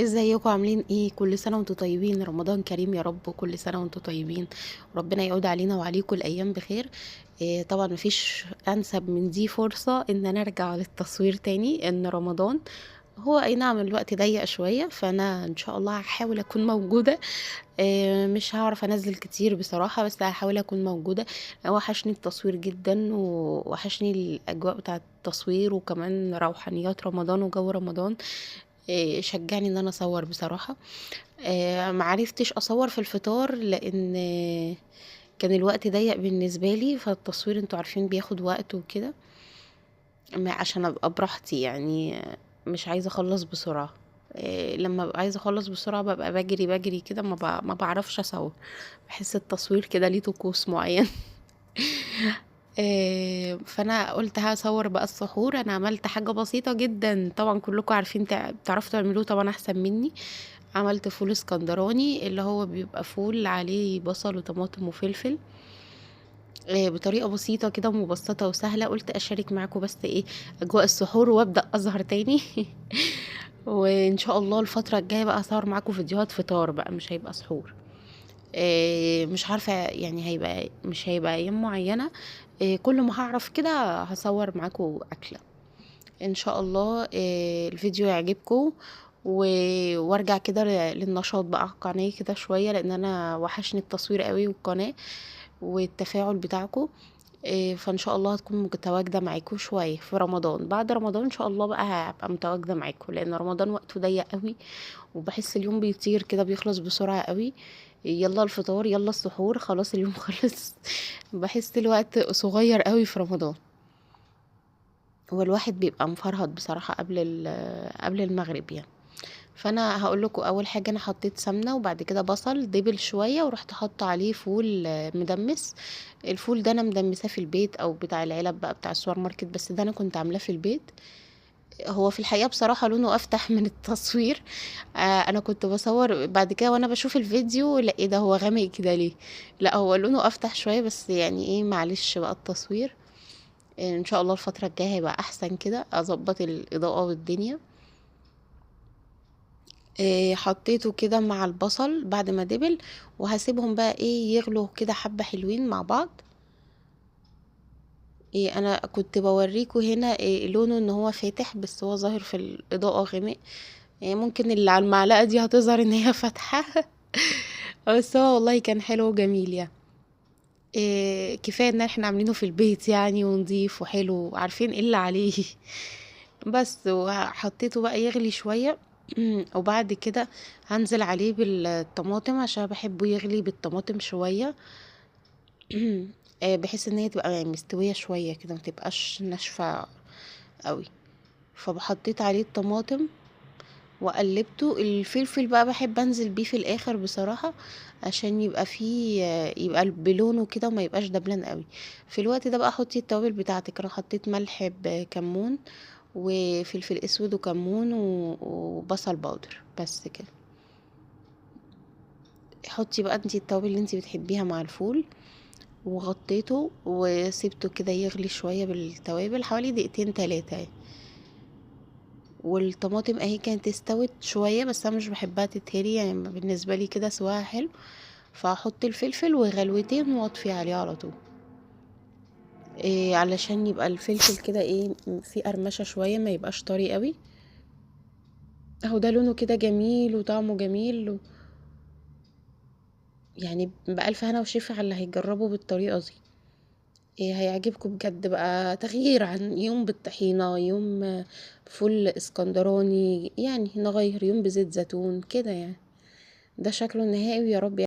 ازيكم عاملين ايه؟ كل سنة وانتم طيبين، رمضان كريم يا رب، وكل سنة وانتم طيبين. ربنا يعود علينا وعليكم الأيام بخير. طبعا مفيش أنسب من دي فرصة ان انا ارجع للتصوير تاني، ان رمضان هو اي نعم الوقت ضيق شوية، فانا ان شاء الله هحاول اكون موجودة. مش هعرف انزل كتير بصراحة، بس هحاول اكون موجودة. وحشني التصوير جدا، ووحشني الاجواء بتاعة التصوير، وكمان روحانيات رمضان وجو رمضان. شجعني ان انا اصور بصراحة. معرفتش اصور في الفطار لان كان الوقت ضيق بالنسبة لي، فالتصوير انتوا عارفين بياخد وقت وكده. عشان ابقى براحتي يعني، مش عايزة اخلص بسرعة. لما ببقى عايزة اخلص بسرعة ببقى بجري بجري كده، ما بعرفش اصور. بحس التصوير كده ليه طقوس معين. فانا قلت هصور بقى السحور. انا عملت حاجة بسيطة جدا، طبعا كلكم عارفين بتعرفوا تعملوه طبعا احسن مني. عملت فول اسكندراني، اللي هو بيبقى فول عليه بصل وطماطم وفلفل. بطريقة بسيطة كده ومبسطة وسهلة، قلت أشارك معاكم بس إيه أجواء السحور وأبدأ أظهر تاني. وإن شاء الله الفترة الجاية بقى أصور معاكم فيديوهات فطار بقى، مش هيبقى سحور. مش عارفة يعني، مش هيبقى أيام معينة. كل ما هعرف كده هصور معاكم أكلة إن شاء الله. الفيديو يعجبكم وارجع كده للنشاط بقى على القناة كده شوية، لأن أنا وحشني التصوير قوي والقناة والتفاعل بتاعكم. فان شاء الله هتكون متواجده معاكم شويه في رمضان. بعد رمضان ان شاء الله بقى هبقى متواجده معاكم، لان رمضان وقته ضيق قوي، وبحس اليوم بيطير كده، بيخلص بسرعه قوي. يلا الفطار يلا السحور، خلاص اليوم خلص. بحس الوقت صغير قوي في رمضان، والواحد بيبقى مفرهد بصراحه قبل المغرب يعني. فانا هقول لكم اول حاجه، انا حطيت سمنه وبعد كده بصل دبل شويه، ورحت حاطه عليه فول مدمس. الفول ده انا مدمساه في البيت، او بتاع العلب بقى بتاع السوبر ماركت، بس ده انا كنت عاملاه في البيت. هو في الحقيقه بصراحه لونه افتح من التصوير. انا كنت بصور بعد كده وانا بشوف الفيديو، لا ايه ده هو غامق كده ليه؟ لا هو لونه افتح شويه، بس يعني ايه معلش بقى التصوير. ان شاء الله الفتره الجايه هيبقى احسن كده، اظبط الاضاءه والدنيا. حطيته كده مع البصل بعد ما دبل، وهسيبهم بقى ايه يغلوا كده حبة حلوين مع بعض. انا كنت بوريكوا هنا لونه ان هو فاتح، بس هو ظاهر في الاضاءة غامق. ممكن اللي على المعلقة دي هتظهر ان هي فاتحة. بس هو والله كان حلو وجميل يعني. كفاية ان احنا عاملينه في البيت يعني، ونضيف وحلو، عارفين ايه اللي عليه. بس وحطيته بقى يغلي شوية. وبعد كده هنزل عليه بالطماطم، عشان بحبه يغلي بالطماطم شوية. بحيث ان هي تبقى يعني مستوية شوية كده، متبقاش ناشفة قوي. فحطيت عليه الطماطم وقلبته. الفلفل بقى بحب انزل بيه في الاخر بصراحة، عشان يبقى فيه يبقى بلونه كده وما يبقاش دبلان قوي. في الوقت ده بقى حطي التوابل بتاعتك. انا حطيت ملح بكمون، وفلفل اسود وكمون وبصل باودر، بس كده. حطي بقى انتي التوابل اللي انتي بتحبيها مع الفول. وغطيته وسيبته كده يغلي شوية بالتوابل حوالي دقيقتين تلاتة يعني. والطماطم اهي كانت استوت شوية، بس انا مش بحبها تتهري يعني، بالنسبة لي كده سواها حلو. فهحط الفلفل وغلوتين واطفي عليه على طول. علشان يبقى الفلفل كده ايه في قرمشة شوية، ما يبقاش طري قوي. اهو ده لونه كده جميل وطعمه جميل يعني بألف هنا وشفا على اللي هيجربه بالطريقة دي. هيعجبكم بجد بقى، تغيير عن يوم بالطحينة، يوم فول اسكندراني يعني، نغير يوم بزيت زيتون كده يعني. ده شكله النهائي، ويا رب